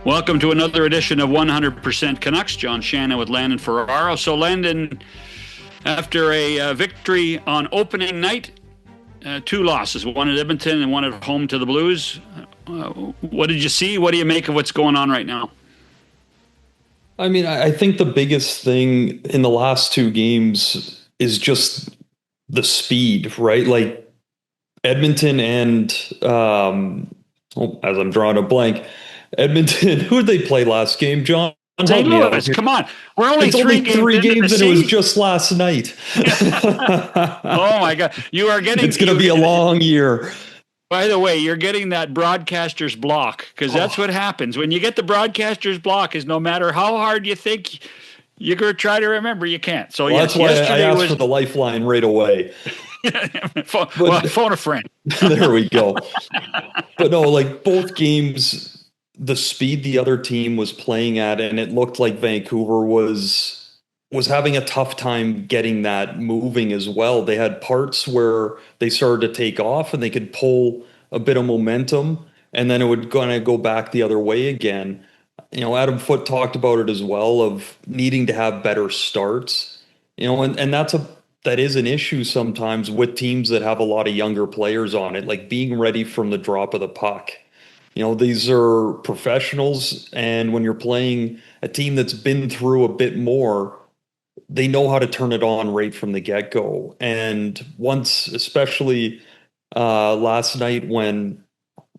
Welcome to another edition of 100% Canucks. John Shannon with Landon Ferraro. So Landon, after a victory on opening night, two losses, one at Edmonton and one at home to the Blues. What did you see? What do you make of what's going on right now? I mean, I think the biggest thing in the last two games is just the speed, right? Like Edmonton and, as I'm drawing a blank, Edmonton, who did they play last game, John? St. Help me out Louis, here. come on. We're only It's three only three games and it was just last night. Oh, my God. You are getting... It's going to be a long year. By the way, you're getting that broadcaster's block, because that's what happens. When you get the broadcaster's block is no matter how hard you think you're going to try to remember, you can't. So well, that's why I asked for the lifeline right away. phone a friend. There we go. But no, like both games, the speed the other team was playing at, and it looked like Vancouver was having a tough time getting that moving as well. They had parts where they started to take off and they could pull a bit of momentum, and then it would kind of go back the other way again. You know, Adam Foote talked about it as well, of needing to have better starts. You know, and that is an issue sometimes with teams that have a lot of younger players on it, like being ready from the drop of the puck. You know, these are professionals, and when you're playing a team that's been through a bit more, they know how to turn it on right from the get-go. And once, especially last night when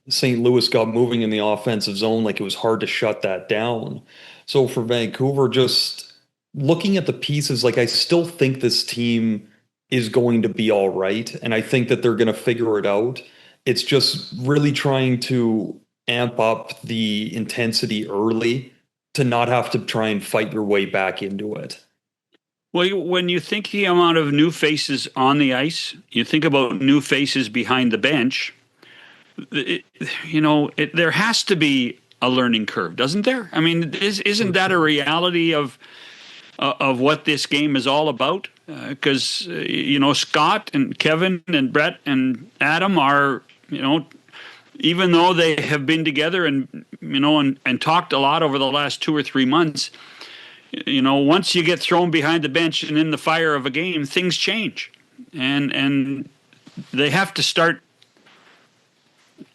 St. Louis got moving in the offensive zone, like it was hard to shut that down. So for Vancouver, just looking at the pieces, like I still think this team is going to be all right, and I think that they're going to figure it out. It's just really trying to amp up the intensity early to not have to try and fight your way back into it. Well, when you think the amount of new faces on the ice, you think about new faces behind the bench, there has to be a learning curve, doesn't there? I mean, isn't that a reality of what this game is all about? Because, Scott and Kevin and Brett and Adam are, even though they have been together and talked a lot over the last 2 or 3 months, once you get thrown behind the bench and in the fire of a game, things change, and they have to start.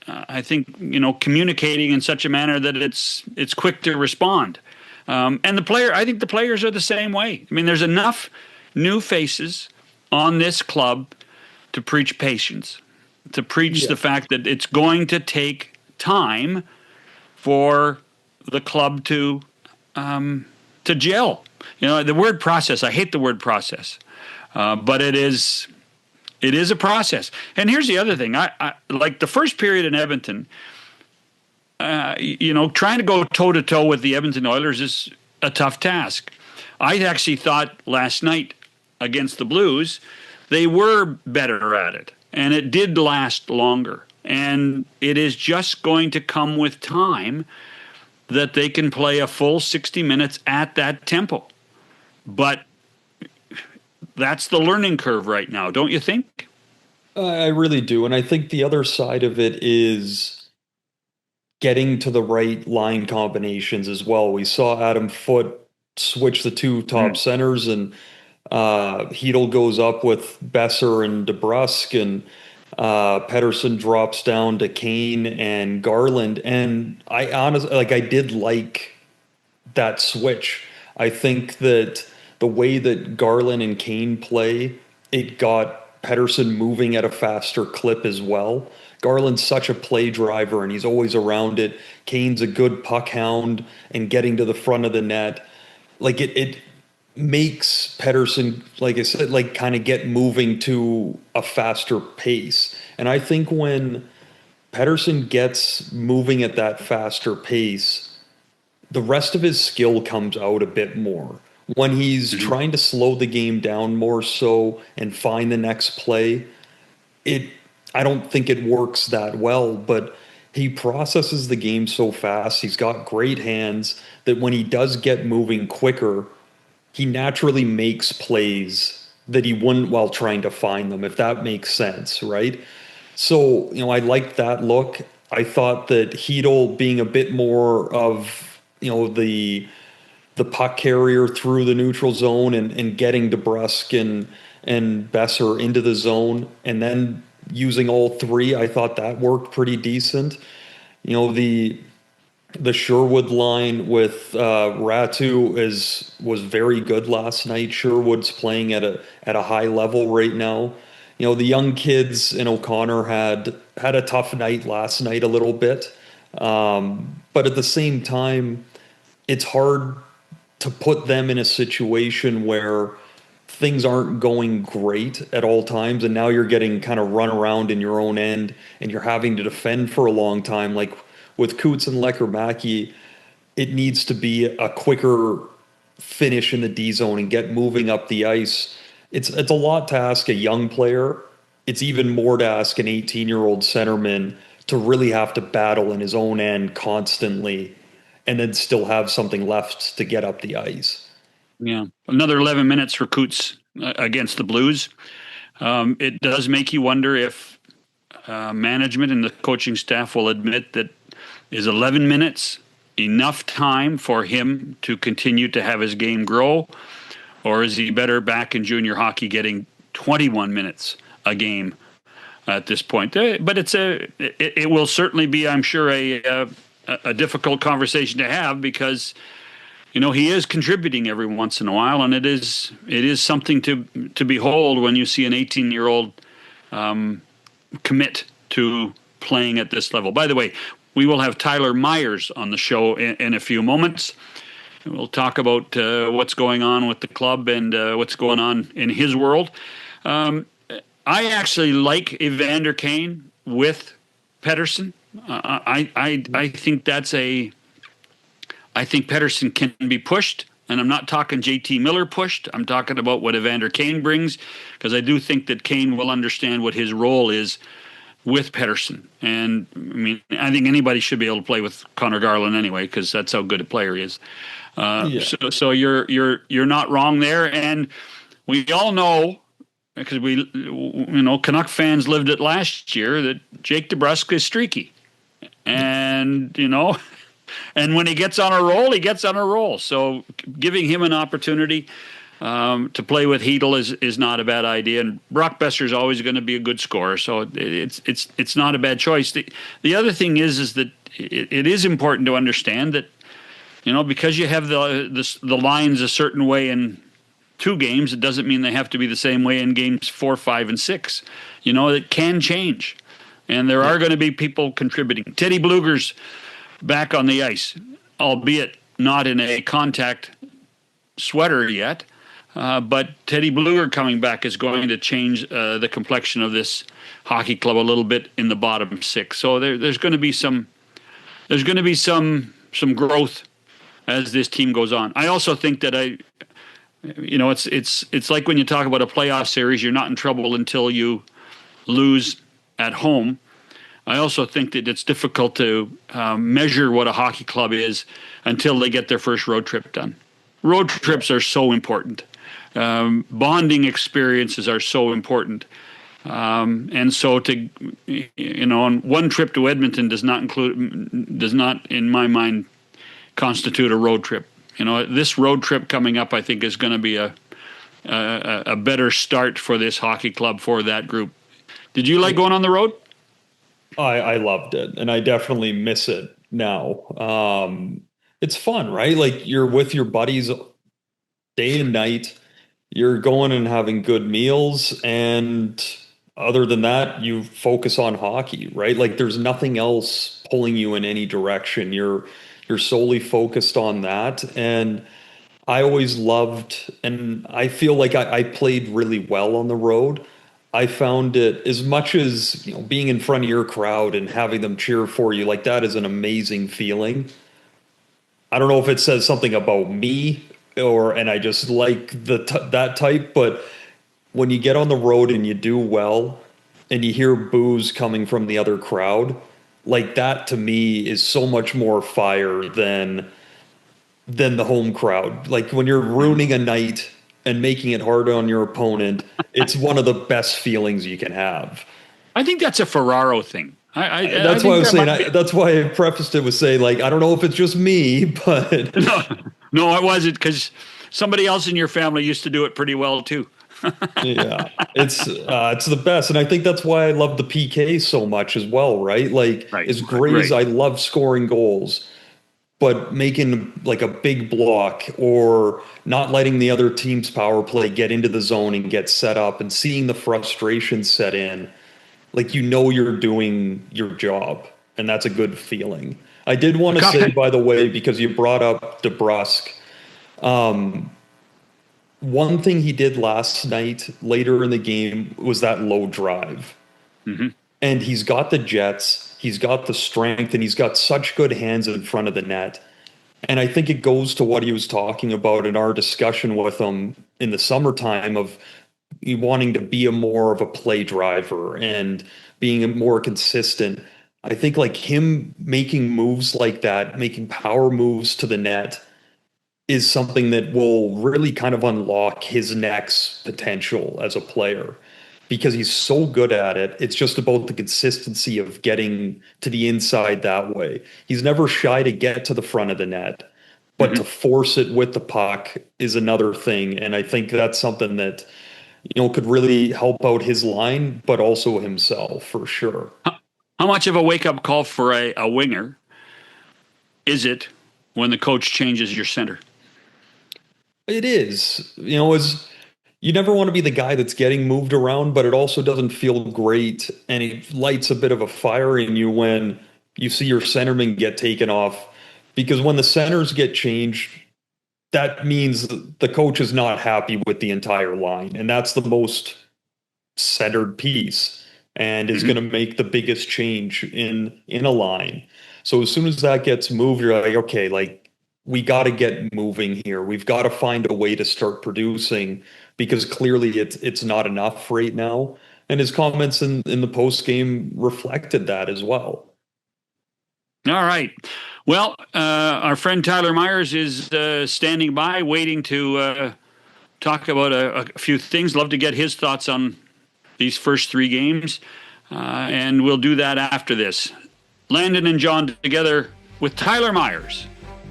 I think communicating in such a manner that it's quick to respond, and I think the players are the same way. I mean, there's enough new faces on this club to preach patience, to preach the fact that it's going to take time for the club to gel. The word process, I hate the word process, but it is a process. And here's the other thing. I like the first period in Edmonton, trying to go toe-to-toe with the Edmonton Oilers is a tough task. I actually thought last night against the Blues, they were better at it, and it did last longer. And it is just going to come with time that they can play a full 60 minutes at that tempo. But that's the learning curve right now, don't you think? I really do. And I think the other side of it is getting to the right line combinations as well. We saw Adam Foote switch the two top centers, and Hedl goes up with Besser and DeBrusk, and Pettersson drops down to Kane and Garland. And I honestly, I did like that switch. I think that the way that Garland and Kane play, it got Pettersson moving at a faster clip as well. Garland's such a play driver, and he's always around it. Kane's a good puck hound and getting to the front of the net. Like it makes Pettersson, like I said, kind of get moving to a faster pace. And I think when Pettersson gets moving at that faster pace, the rest of his skill comes out a bit more. When he's trying to slow the game down more so and find the next play, I don't think it works that well, but he processes the game so fast. He's got great hands that when he does get moving quicker, he naturally makes plays that he wouldn't while trying to find them, if that makes sense, right? So, I like that look. I thought that Hedel being a bit more of, the puck carrier through the neutral zone and getting DeBrusk and Besser into the zone and then using all three, I thought that worked pretty decent. The Sherwood line with Ratu was very good last night. Sherwood's playing at a high level right now. The young kids in O'Connor had a tough night last night a little bit, but at the same time, it's hard to put them in a situation where things aren't going great at all times, and now you're getting kind of run around in your own end, and you're having to defend for a long time. Like with Coots and Lekkerimäki, it needs to be a quicker finish in the D zone and get moving up the ice. It's a lot to ask a young player. It's even more to ask an 18-year-old centerman to really have to battle in his own end constantly and then still have something left to get up the ice. Yeah. Another 11 minutes for Coots against the Blues. It does make you wonder if management and the coaching staff will admit that is 11 minutes enough time for him to continue to have his game grow, or is he better back in junior hockey getting 21 minutes a game at this point? But it will certainly be, I'm sure, a difficult conversation to have because he is contributing every once in a while, and it is something to behold when you see an 18-year-old commit to playing at this level. By the way, we will have Tyler Myers on the show in a few moments. We'll talk about what's going on with the club and what's going on in his world. I actually like Evander Kane with Pettersson. I think I think Pettersson can be pushed, and I'm not talking JT Miller pushed. I'm talking about what Evander Kane brings, because I do think that Kane will understand what his role is with Pettersson. And I think anybody should be able to play with Connor Garland anyway, because that's how good a player he is. So you're not wrong there, and we all know, because Canuck fans lived it last year, that Jake DeBrusk is streaky, and and when he gets on a roll, he gets on a roll. So giving him an opportunity to play with Hedel is not a bad idea. And Brock Besser is always going to be a good scorer, so it's not a bad choice. The other thing is that it is important to understand that because you have the lines a certain way in 2 games, it doesn't mean they have to be the same way in games 4, 5, and 6. It can change, and there are going to be people contributing. Teddy Bluger's back on the ice, albeit not in a contact sweater yet. But Teddy Bluger coming back is going to change the complexion of this hockey club a little bit in the bottom 6. So there's going to be some growth as this team goes on. I also think that it's like when you talk about a playoff series, you're not in trouble until you lose at home. I also think that it's difficult to measure what a hockey club is until they get their first road trip done. Road trips are so important. Bonding experiences are so important. And so on one trip to Edmonton does not, in my mind, constitute a road trip. This road trip coming up, I think, is going to be a better start for this hockey club, for that group. Did you like going on the road? I loved it, and I definitely miss it now. It's fun, right? Like you're with your buddies day and night. You're going and having good meals, and other than that, you focus on hockey, right? Like there's nothing else pulling you in any direction. You're solely focused on that, and I always loved, and I feel like I played really well on the road. I found it, as much as being in front of your crowd and having them cheer for you, like that is an amazing feeling. I don't know if it says something about me and I just like that type, but when you get on the road and you do well and you hear boos coming from the other crowd, like that to me is so much more fire than the home crowd. Like when you're ruining a night and making it hard on your opponent, it's one of the best feelings you can have. I think that's a Ferraro thing. That's I why I think was saying. That's why I prefaced it with saying, like, I don't know if it's just me, but no, it wasn't, because somebody else in your family used to do it pretty well too. yeah, it's the best, and I think that's why I love the PK so much as well. Right? Like, Right, as great as right. I love scoring goals, but making like a big block or not letting the other team's power play get into the zone and get set up and seeing the frustration set in, like, you're doing your job, and that's a good feeling. I did want to say, by the way, because you brought up DeBrusque, one thing he did last night later in the game was that low drive. Mm-hmm. And he's got the jets, he's got the strength, and he's got such good hands in front of the net. And I think it goes to what he was talking about in our discussion with him in the summertime of wanting to be more of a play driver and being more consistent. I think, like, him making moves like that, making power moves to the net, is something that will really kind of unlock his next potential as a player, because he's so good at it. It's just about the consistency of getting to the inside that way. He's never shy to get to the front of the net, but to force it with the puck is another thing. And I think that's something that, could really help out his line, but also himself for sure. How much of a wake-up call for a winger is it when the coach changes your center? It is, as you never want to be the guy that's getting moved around, but it also doesn't feel great. And it lights a bit of a fire in you when you see your centerman get taken off, because when the centers get changed, that means the coach is not happy with the entire line. And that's the most centered piece and is going to make the biggest change in a line. So as soon as that gets moved, you're like, okay, like, we got to get moving here. We've got to find a way to start producing, because clearly it's not enough right now. And his comments in the post game reflected that as well. All right. Well, our friend Tyler Myers is standing by, waiting to talk about a few things. Love to get his thoughts on these first three games, and we'll do that after this. Landon and John together with Tyler Myers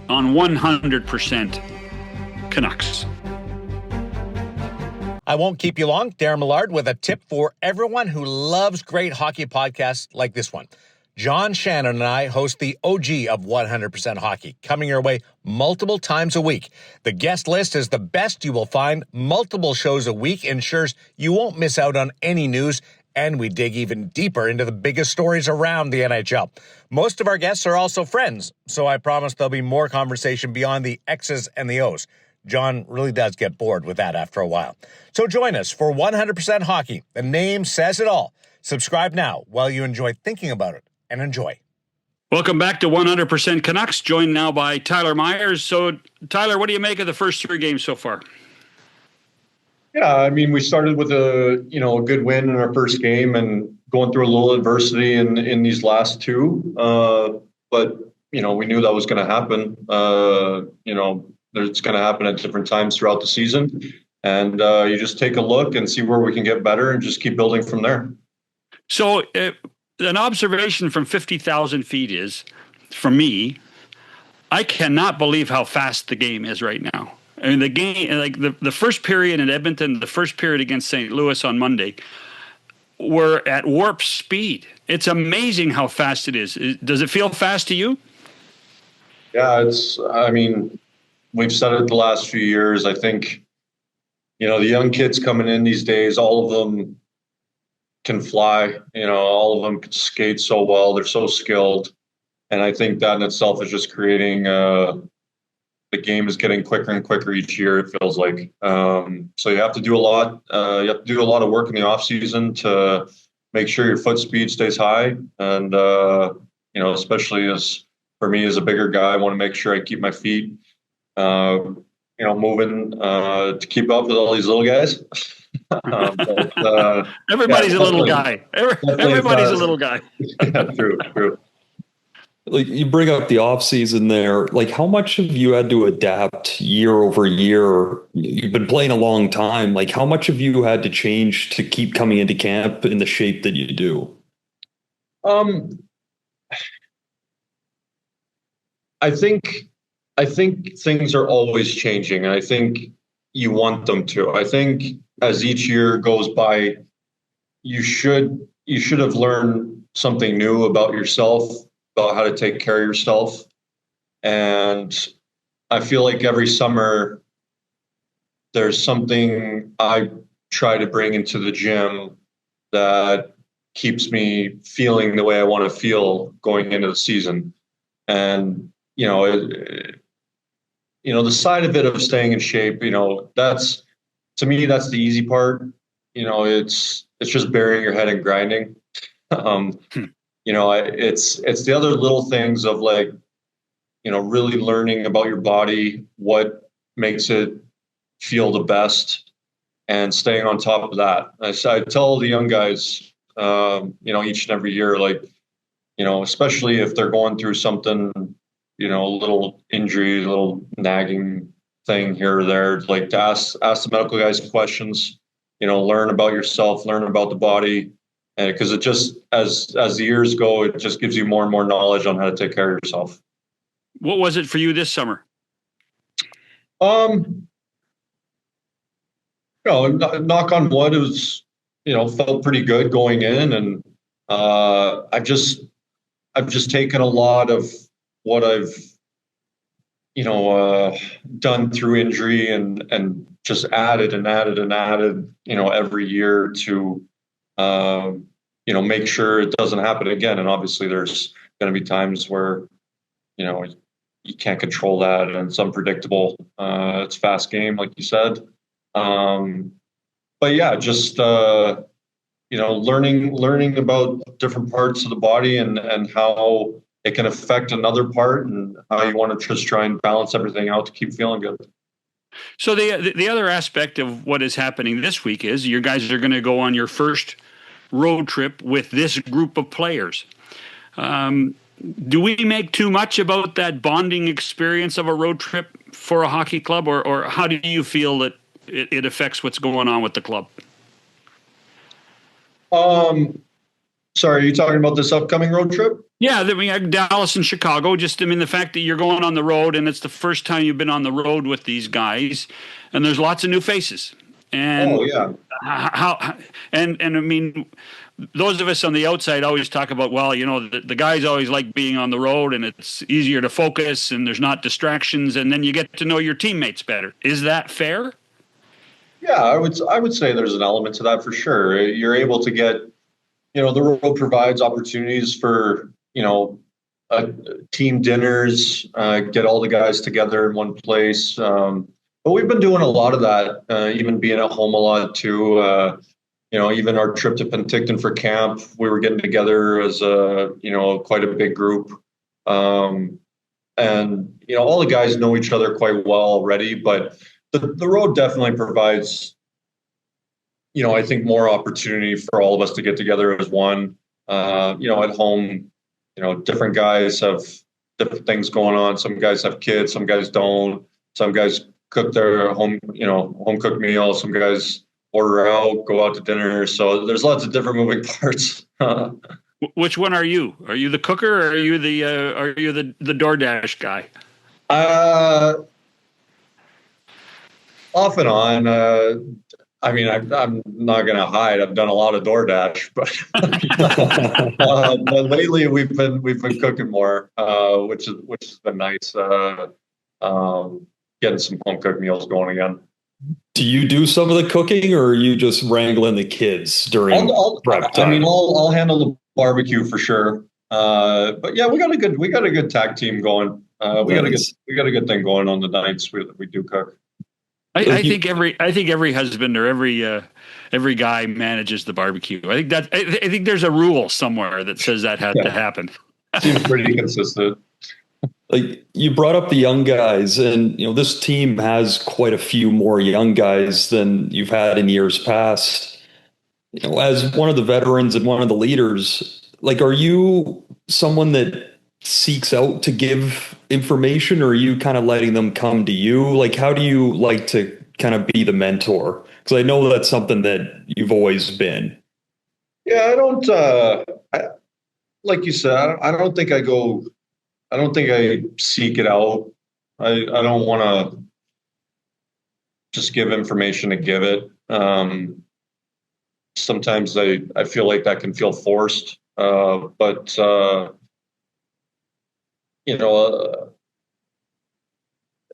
on 100% Canucks. I won't keep you long. Darren Millard with a tip for everyone who loves great hockey podcasts like this one. John Shannon and I host the OG of 100% Hockey, coming your way multiple times a week. The guest list is the best you will find. Multiple shows a week ensures you won't miss out on any news, and we dig even deeper into the biggest stories around the NHL. Most of our guests are also friends, so I promise there'll be more conversation beyond the X's and the O's. John really does get bored with that after a while. So join us for 100% Hockey. The name says it all. Subscribe now while you enjoy thinking about it, and enjoy. Welcome back to 100% Canucks, joined now by Tyler Myers. So, Tyler, what do you make of the first three games so far? Yeah, I mean, we started with a good win in our first game and going through a little adversity in these last two. But we knew that was going to happen. It's going to happen at different times throughout the season. And you just take a look and see where we can get better and just keep building from there. So an observation from 50,000 feet is, for me, I cannot believe how fast the game is right now. I mean, the game, like the first period in Edmonton, the first period against St. Louis on Monday, were at warp speed. It's amazing how fast it is. Does it feel fast to you? Yeah, we've said it the last few years. I think, the young kids coming in these days, all of them can fly. All of them can skate so well. They're so skilled. And I think that in itself is just creating the game is getting quicker and quicker each year, it feels like. So you have to do a lot. You have to do a lot of work in the off season to make sure your foot speed stays high. And, especially for me as a bigger guy, I want to make sure I keep my feet, moving to keep up with all these little guys. Everybody's a little guy. Everybody's a little guy. Yeah, true. Like, you bring up the off season there. Like, how much have you had to adapt year over year? You've been playing a long time. Like, how much have you had to change to keep coming into camp in the shape that you do? Um, I think things are always changing, and I think you want them to. I think as each year goes by, you should have learned something new about yourself, about how to take care of yourself. And I feel like every summer there's something I try to bring into the gym that keeps me feeling the way I want to feel going into the season. And the side of it of staying in shape, that's, to me, that's the easy part. It's just burying your head and grinding. um, it's the other little things of, like, really learning about your body, what makes it feel the best, and staying on top of that. I tell the young guys, each and every year, like, especially if they're going through something, a little injury, a little nagging thing here or there, like, to ask the medical guys questions, learn about yourself, learn about the body. And because it just, as the years go, it just gives you more and more knowledge on how to take care of yourself. What was it for you this summer? Knock on wood, it was, felt pretty good going in. And I've just taken a lot of what I've, done through injury, and just added and added and added, every year to, make sure it doesn't happen again. And obviously there's going to be times where, you can't control that, and it's unpredictable. It's a fast game, like you said. But yeah, just, learning about different parts of the body, and how it can affect another part, and how you want to just try and balance everything out to keep feeling good. So the other aspect of what is happening this week is your guys are going to go on your first road trip with this group of players. Do we make too much about that bonding experience of a road trip for a hockey club, or how do you feel that it affects what's going on with the club? Sorry, are you talking about this upcoming road trip? Yeah, Dallas and Chicago. The fact that you're going on the road, and it's the first time you've been on the road with these guys, and there's lots of new faces. And oh yeah, and I mean, those of us on the outside always talk about, well, the guys always like being on the road, and it's easier to focus, and there's not distractions, and then you get to know your teammates better. Is that fair? Yeah, I would say there's an element to that for sure. You're able to get, the road provides opportunities for, team dinners, get all the guys together in one place. But we've been doing a lot of that, even being at home a lot too. Even our trip to Penticton for camp, we were getting together as quite a big group. And, all the guys know each other quite well already, but the road definitely provides, I think, more opportunity for all of us to get together as one. At home, different guys have different things going on. Some guys have kids, some guys don't. Some guys cook their home cooked meal. Some guys order out, go out to dinner. So there's lots of different moving parts. Which one are you? Are you the cooker, or are you the DoorDash guy? Off and on. I'm not going to hide. I've done a lot of DoorDash, but lately we've been cooking more, which has been nice. Getting some home cooked meals going again. Do you do some of the cooking, or are you just wrangling the kids during prep time? I'll handle the barbecue for sure. But yeah, we got a good tag team going. We got a good thing going on the nights we do cook. I think every husband or every guy manages the barbecue. I think there's a rule somewhere that says that has to happen. Seems pretty consistent. Like, you brought up the young guys, and this team has quite a few more young guys than you've had in years past. As one of the veterans and one of the leaders, like, are you someone that seeks out to give information, or are you kind of letting them come to you? Like, how do you like to kind of be the mentor? Because I know that's something that you've always been. Yeah, I don't. like you said, I don't think I seek it out. I don't want to just give information to give it. Sometimes I feel like that can feel forced. But you know,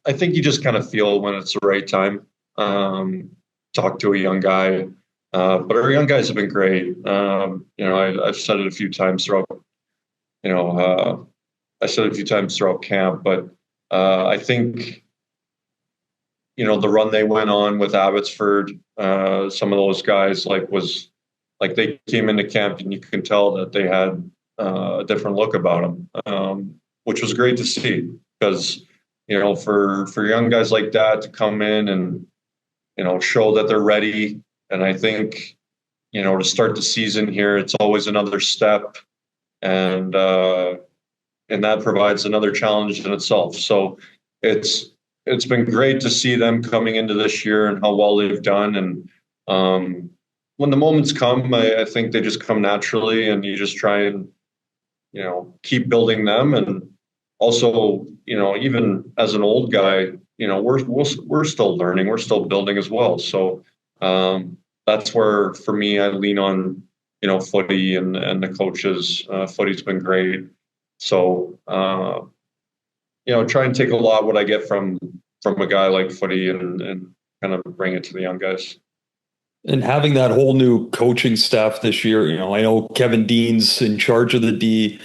I think you just kind of feel when it's the right time. Talk to a young guy. But our young guys have been great. I've said it a few times throughout, I said it a few times throughout camp, but I think, the run they went on with Abbotsford, some of those guys they came into camp and you can tell that they had a different look about them, which was great to see because, for young guys like that to come in and, show that they're ready. And I think, to start the season here, it's always another step. And that provides another challenge in itself. So it's been great to see them coming into this year and how well they've done. And when the moments come, I think they just come naturally, and you just try and keep building them. And also, even as an old guy, we're still learning, we're still building as well. So that's where, for me, I lean on footy and the coaches. Footy's been great. So, try and take a lot what I get from a guy like footy and kind of bring it to the young guys. And having that whole new coaching staff this year, I know Kevin Dean's in charge of the D.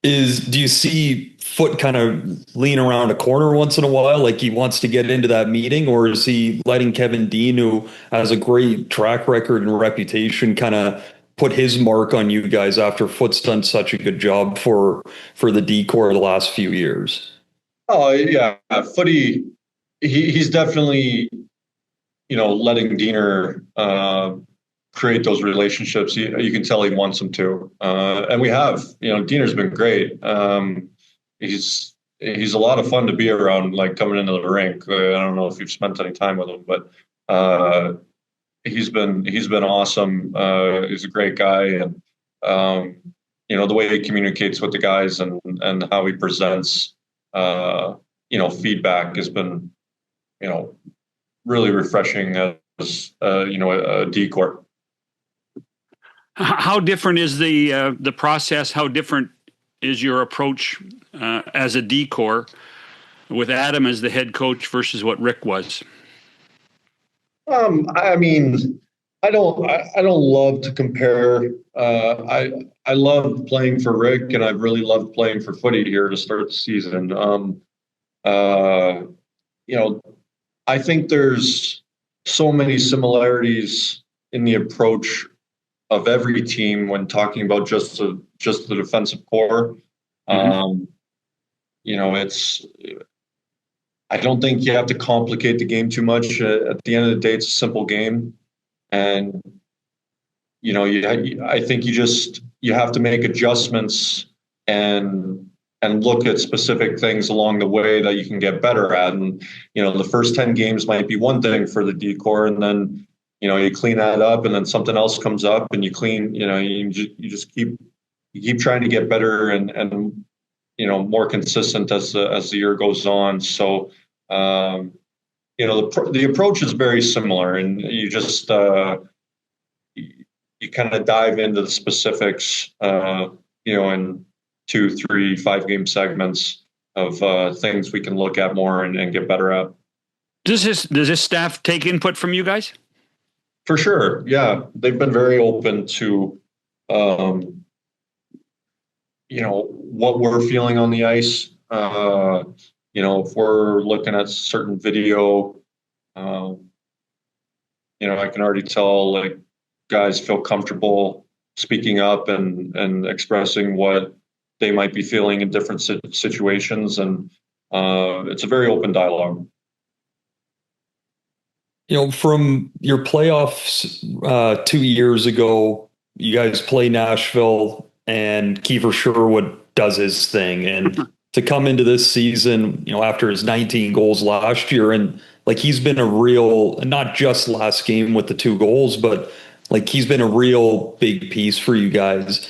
Do you see Foot kind of lean around a corner once in a while, like he wants to get into that meeting, or is he letting Kevin Dean, who has a great track record and reputation, kind of put his mark on you guys after Foot's done such a good job for the D-corps the last few years? Oh yeah, footy. He's definitely, letting Diener create those relationships. You can tell he wants them to, and we have. Diener's been great. He's a lot of fun to be around, like coming into the rink. I don't know if you've spent any time with him, but he's been awesome. He's a great guy, and the way he communicates with the guys and how he presents, feedback has been, really refreshing as a D-corps. How different is the process? How different is your approach as a D-corps with Adam as the head coach versus what Rick was? I mean, I don't love to compare. I love playing for Rick, and I've really loved playing for footy here to start the season. I think there's so many similarities in the approach of every team when talking about just the defensive core. Mm-hmm. I don't think you have to complicate the game too much. At the end of the day, it's a simple game, and I think you have to make adjustments and look at specific things along the way that you can get better at. And the first 10 games might be one thing for the D-corps, and then you clean that up, and then something else comes up, and you clean. You just keep trying to get better and more consistent as the year goes on. So the approach is very similar, and you just you kind of dive into the specifics, in 2, 3, 5 game segments of things we can look at more and get better at. Does this staff take input from you guys? For sure. Yeah. They've been very open to, what we're feeling on the ice. If we're looking at certain video, I can already tell, like, guys feel comfortable speaking up and expressing what they might be feeling in different situations. And it's a very open dialogue. From your playoffs 2 years ago, you guys play Nashville and Kiefer Sherwood does his thing. And to come into this season, after his 19 goals last year, and like he's been a real, not just last game with the 2 goals, but like he's been a real big piece for you guys.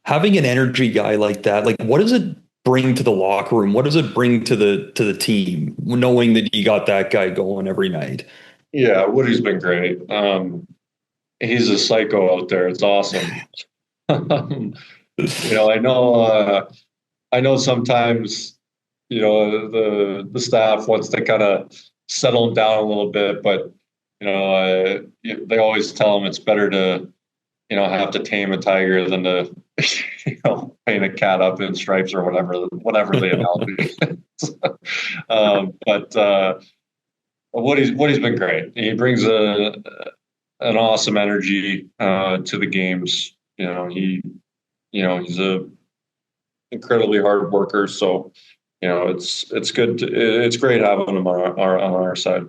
having an energy guy like that, like what does it bring to the locker room? What does it bring to the team, knowing that you got that guy going every night? Yeah, Woody's been great. He's a psycho out there. It's awesome. I know sometimes, the staff wants to kind of settle him down a little bit, but they always tell him it's better to have to tame a tiger than to paint a cat up in stripes or whatever the analogy is. But Woody's been great. He brings an awesome energy to the games. He's a incredibly hard worker. So, it's good. It's great having him on our side.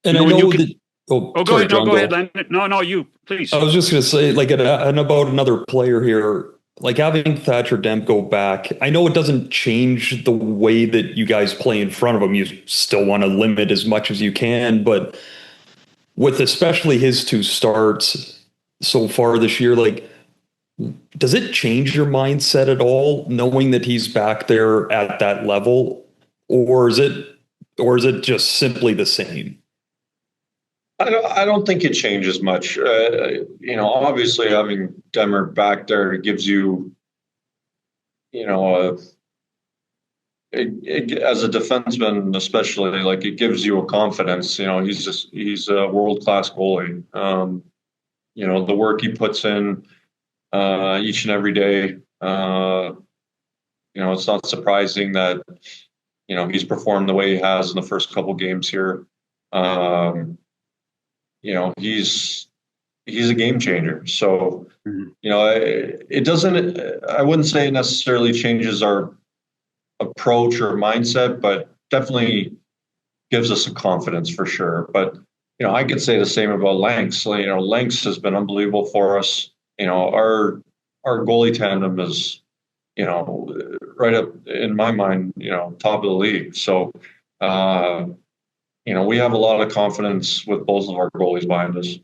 And I know that. Go sorry, ahead. John, No, go ahead, Len. No, you, please. I was just going to say, like, and about another player here, like having Thatcher Demko back. I know it doesn't change the way that you guys play in front of him. You still want to limit as much as you can, but with especially his two starts so far this year, like, does it change your mindset at all, knowing that he's back there at that level, or is it just simply the same? I don't think it changes much. Obviously having Demmer back there gives you, as a defenseman, especially, like, it gives you a confidence. He's a world-class goalie. The work he puts in each and every day. It's not surprising that he's performed the way he has in the first couple games here. He's a game changer. So, it doesn't, I wouldn't say it necessarily changes our approach or mindset, but definitely gives us a confidence for sure. But, I could say the same about Lanks. Lanks has been unbelievable for us. Our goalie tandem is, right up in my mind, top of the league. So, we have a lot of confidence with both of our goalies behind us.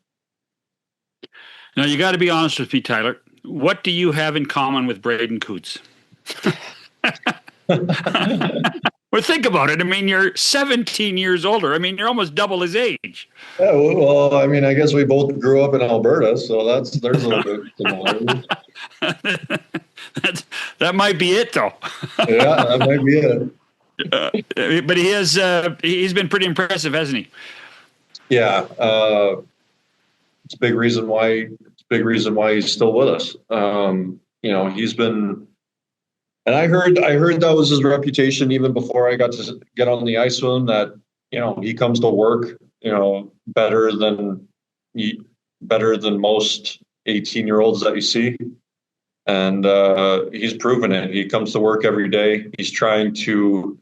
Now, you got to be honest with me, Tyler. What do you have in common with Braden Coots? Well, think about it. I mean, you're 17 years older. I mean, you're almost double his age. Yeah, well, I mean, I guess we both grew up in Alberta, so there's a little bit similarity. That might be it, though. Yeah, that might be it. But he's been pretty impressive, hasn't he? Yeah, it's a big reason why he's still with us. He's been, and I heard that was his reputation even before I got to get on the ice with him, that he comes to work better than most 18-year-olds that you see, and he's proven it. He comes to work every day. He's trying to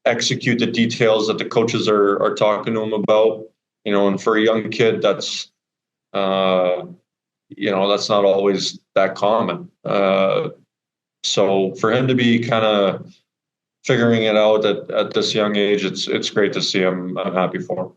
execute the details that the coaches are talking to him about, and for a young kid, that's not always that common. So for him to be kind of figuring it out at this young age, it's great to see him. I'm happy for him.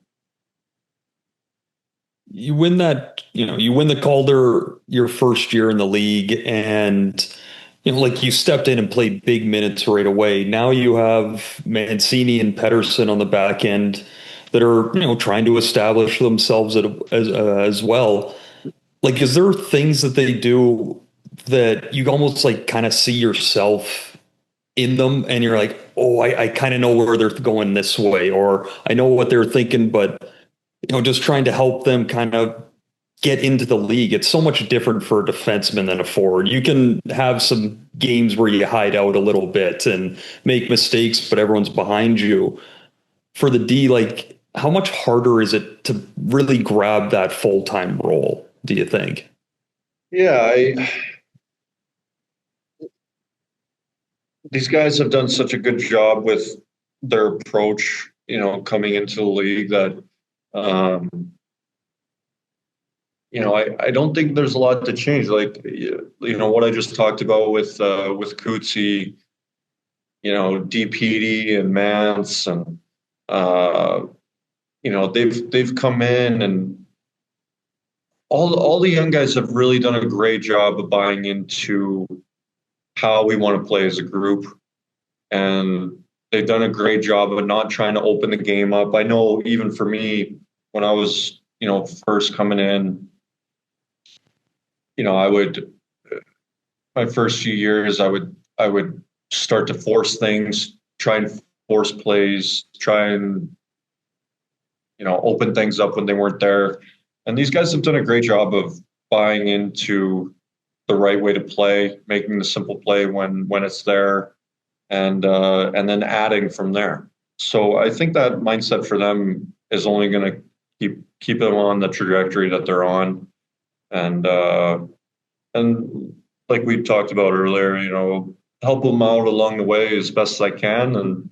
You win the Calder your first year in the league, and like you stepped in and played big minutes right away. Now you have Mancini and Pettersson on the back end that are trying to establish themselves as well. Like, is there things that they do that you almost like kind of see yourself in them, and you're like, oh, I kind of know where they're going this way, or I know what they're thinking, but just trying to help them kind of get into the league. It's so much different for a defenseman than a forward. You can have some games where you hide out a little bit and make mistakes, but everyone's behind you. For the D, like, how much harder is it to really grab that full-time role, do you think? Yeah, these guys have done such a good job with their approach, coming into the league, that I don't think there's a lot to change. Like, what I just talked about with Cootsie, DPD and Mance, and they've come in and all the young guys have really done a great job of buying into how we want to play as a group, and they've done a great job of not trying to open the game up. I know even for me, when I was, first coming in, I would, my first few years, I would start to force things, try and force plays, try and, open things up when they weren't there. And these guys have done a great job of buying into the right way to play, making the simple play when it's there, and then adding from there. So I think that mindset for them is only going to keep them on the trajectory that they're on, and like we talked about earlier, help them out along the way as best as I can, and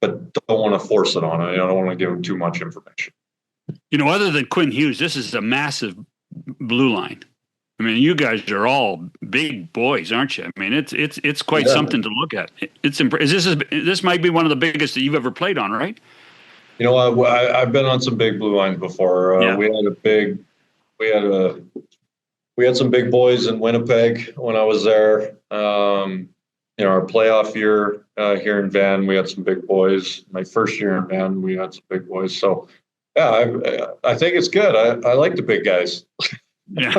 but don't want to force it on it. I don't want to give them too much information. Other than Quinn Hughes, this is a massive blue line. I mean, you guys are all big boys, aren't you? I mean, it's quite something to look at. This might be one of the biggest that you've ever played on, right? I've been on some big blue lines before. We had some big boys in Winnipeg when I was there. Our playoff year here in Van, we had some big boys. My first year in Van, we had some big boys. So, yeah, I think it's good. I like the big guys. Yeah.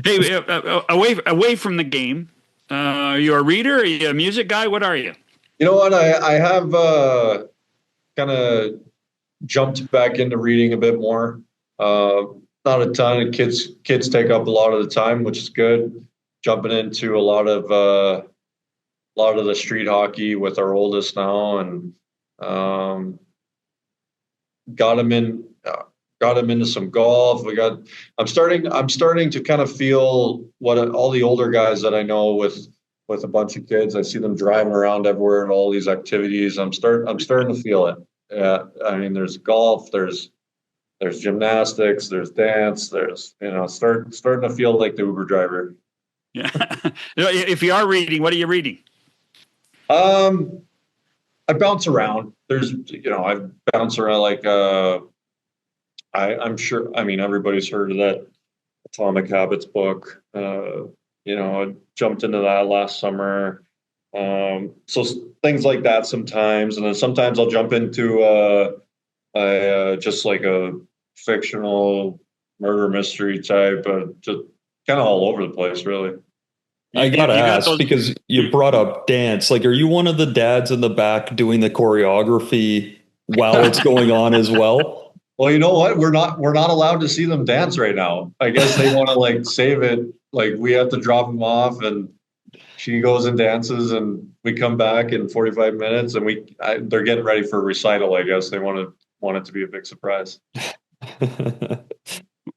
Hey, away from the game, you're a reader? Are you a music guy? What are you? You know what? I have kind of jumped back into reading a bit more. Not a ton. Kids take up a lot of the time, which is good. Jumping into a lot of the street hockey with our oldest now, and got him into some golf. I'm starting to kind of feel what all the older guys that I know with a bunch of kids. I see them driving around everywhere and all these activities. I'm starting to feel it. Yeah, I mean, there's golf, there's gymnastics, there's dance, there's starting to feel like the Uber driver. Yeah. If you are reading, what are you reading? I bounce around. I bounce around like I'm sure. I mean, everybody's heard of that Atomic Habits book. I jumped into that last summer. So things like that sometimes, and then sometimes I'll jump into just like a fictional murder mystery type, just kind of all over the place, really. I gotta ask, because you brought up dance. Like, are you one of the dads in the back doing the choreography while it's going on as well? Well, you know what? We're not allowed to see them dance right now. I guess they want to save it. Like, we have to drop them off, and she goes and dances, and we come back in 45 minutes, and they're getting ready for a recital. I guess they want it to be a big surprise.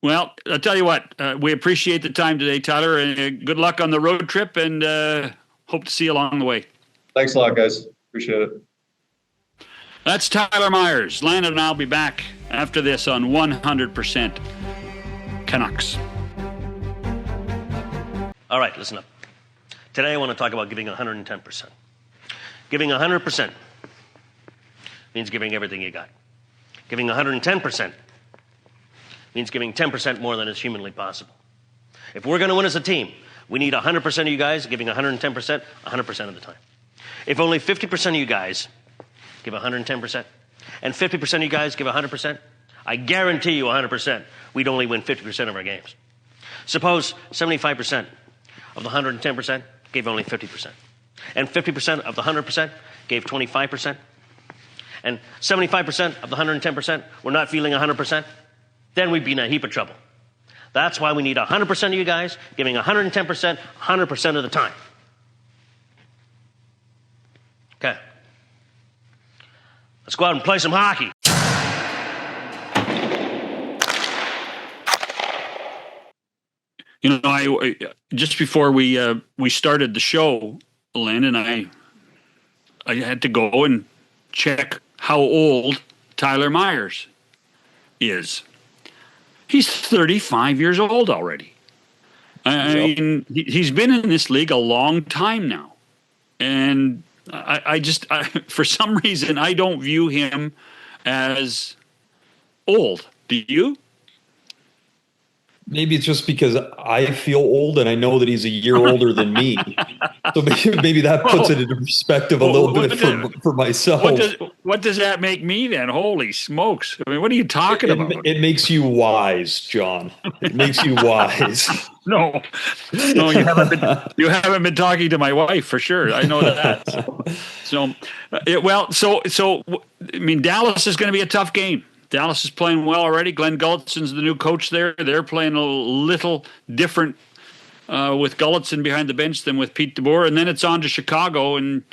Well, I'll tell you what, we appreciate the time today, Tyler, and good luck on the road trip, and hope to see you along the way. Thanks a lot, guys. Appreciate it. That's Tyler Myers. Landon and I'll be back after this on 100% Canucks. All right, listen up. Today I want to talk about giving 110%. Giving 100% means giving everything you got. Giving 110% means giving 10% more than is humanly possible. If we're going to win as a team, we need 100% of you guys giving 110% 100% of the time. If only 50% of you guys give 110% and 50% of you guys give 100%, I guarantee you 100%, we'd only win 50% of our games. Suppose 75% of the 110% gave only 50%, and 50% of the 100% gave 25%, and 75% of the 110% were not feeling 100%, then we'd be in a heap of trouble. That's why we need 100% of you guys giving 110%, 100% of the time. Okay. Let's go out and play some hockey. I just before we started the show, Lynn, and I had to go and check how old Tyler Myers is. He's 35 years old already. I mean, he's been in this league a long time now. And I for some reason, I don't view him as old. Do you? Maybe it's just because I feel old and I know that he's a year older than me. So maybe that puts it into perspective a little bit for myself. What does that make me then? Holy smokes. I mean, what are you talking about? It makes you wise, John. It makes you wise. No, you haven't been talking to my wife for sure. I know that. So I mean, Dallas is going to be a tough game. Dallas is playing well already. Glenn Gullickson's the new coach there. They're playing a little different with Gullickson behind the bench than with Pete DeBoer. And then it's on to Chicago. And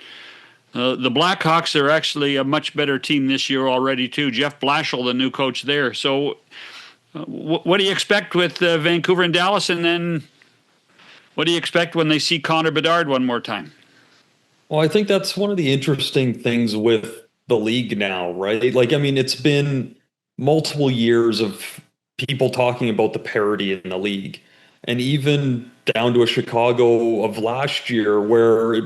the Blackhawks are actually a much better team this year already, too. Jeff Blashill, the new coach there. So what do you expect with Vancouver and Dallas? And then what do you expect when they see Connor Bedard one more time? Well, I think that's one of the interesting things with the league now, right? Like, I mean, it's been multiple years of people talking about the parity in the league, and even down to a Chicago of last year where it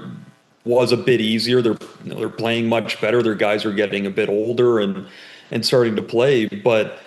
was a bit easier. They're playing much better. Their guys are getting a bit older and starting to play, but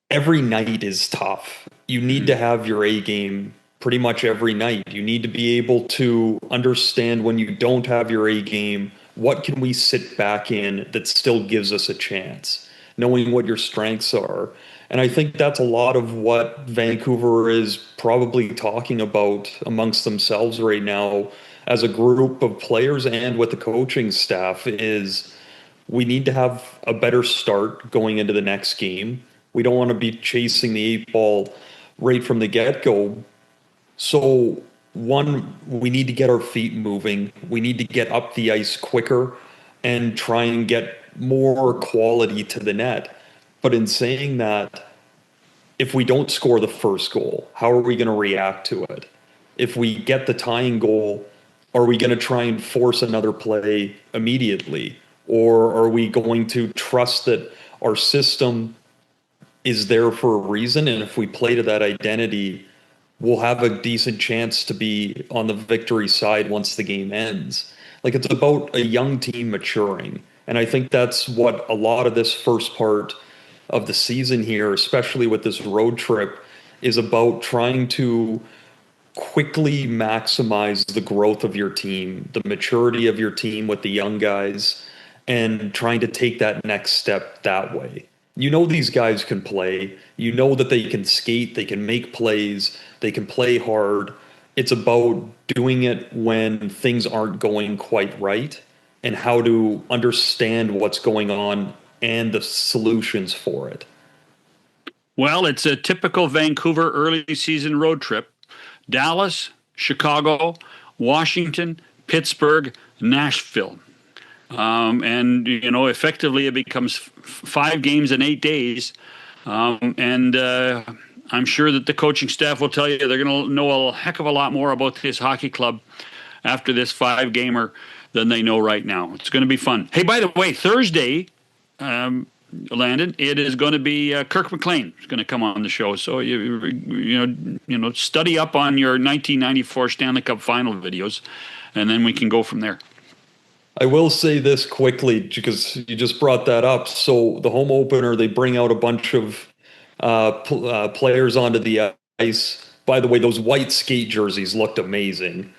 every night is tough. You need to have your A game pretty much every night. You need to be able to understand when you don't have your A game, what can we sit back in that still gives us a chance, knowing what your strengths are. And I think that's a lot of what Vancouver is probably talking about amongst themselves right now as a group of players and with the coaching staff is we need to have a better start going into the next game. We don't want to be chasing the 8-ball right from the get-go. So one, we need to get our feet moving. We need to get up the ice quicker and try and get more quality to the net. But in saying that, if we don't score the first goal, how are we going to react to it? If we get the tying goal, are we going to try and force another play immediately? Or are we going to trust that our system is there for a reason? And if we play to that identity, we'll have a decent chance to be on the victory side once the game ends. Like, it's about a young team maturing. And I think that's what a lot of this first part of the season here, especially with this road trip, is about trying to quickly maximize the growth of your team, the maturity of your team with the young guys, and trying to take that next step that way. You know these guys can play. You know that they can skate, they can make plays, they can play hard. It's about doing it when things aren't going quite right and how to understand what's going on and the solutions for it. Well, it's a typical Vancouver early season road trip. Dallas, Chicago, Washington, Pittsburgh, Nashville. And, effectively it becomes 5 games in 8 days. And I'm sure that the coaching staff will tell you they're going to know a heck of a lot more about this hockey club after this 5-gamer than they know right now. It's going to be fun. Hey, by the way, Thursday, Landon, it is going to be Kirk McLean is going to come on the show. So you study up on your 1994 Stanley Cup Final videos, and then we can go from there. I will say this quickly because you just brought that up. So the home opener, they bring out a bunch of players onto the ice. By the way, those white skate jerseys looked amazing.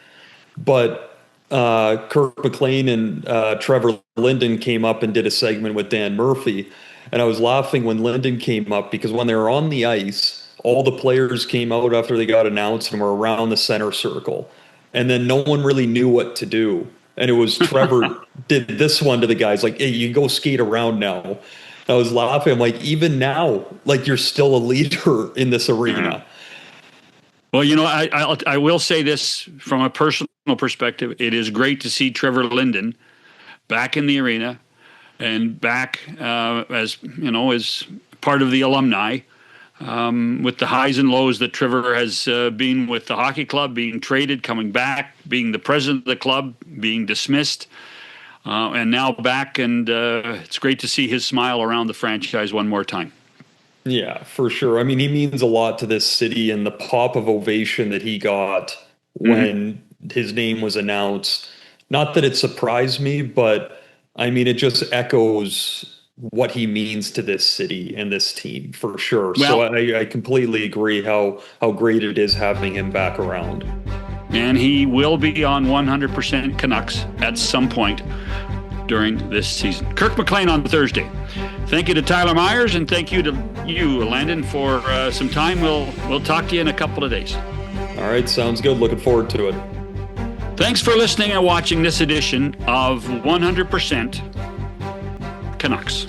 But Kirk McLean and Trevor Linden came up and did a segment with Dan Murphy. And I was laughing when Linden came up because when they were on the ice, all the players came out after they got announced and were around the center circle. And then no one really knew what to do. And it was Trevor did this one to the guys, like, hey, you can go skate around now. I was laughing. I'm like, even now, like, you're still a leader in this arena. Well, I will say this from a personal perspective. It is great to see Trevor Linden back in the arena and back as part of the alumni. With the highs and lows that Trevor has been with the hockey club, being traded, coming back, being the president of the club, being dismissed, and now back. And it's great to see his smile around the franchise one more time. Yeah, for sure. I mean, he means a lot to this city, and the pop of ovation that he got when his name was announced. Not that it surprised me, but I mean, it just echoes what he means to this city and this team for sure. Well, so I completely agree how great it is having him back around. And he will be on 100% Canucks at some point during this season. Kirk McLean on Thursday. Thank you to Tyler Myers, and thank you to you, Landon, for some time. We'll talk to you in a couple of days. All right, sounds good. Looking forward to it. Thanks for listening and watching this edition of 100% Canucks.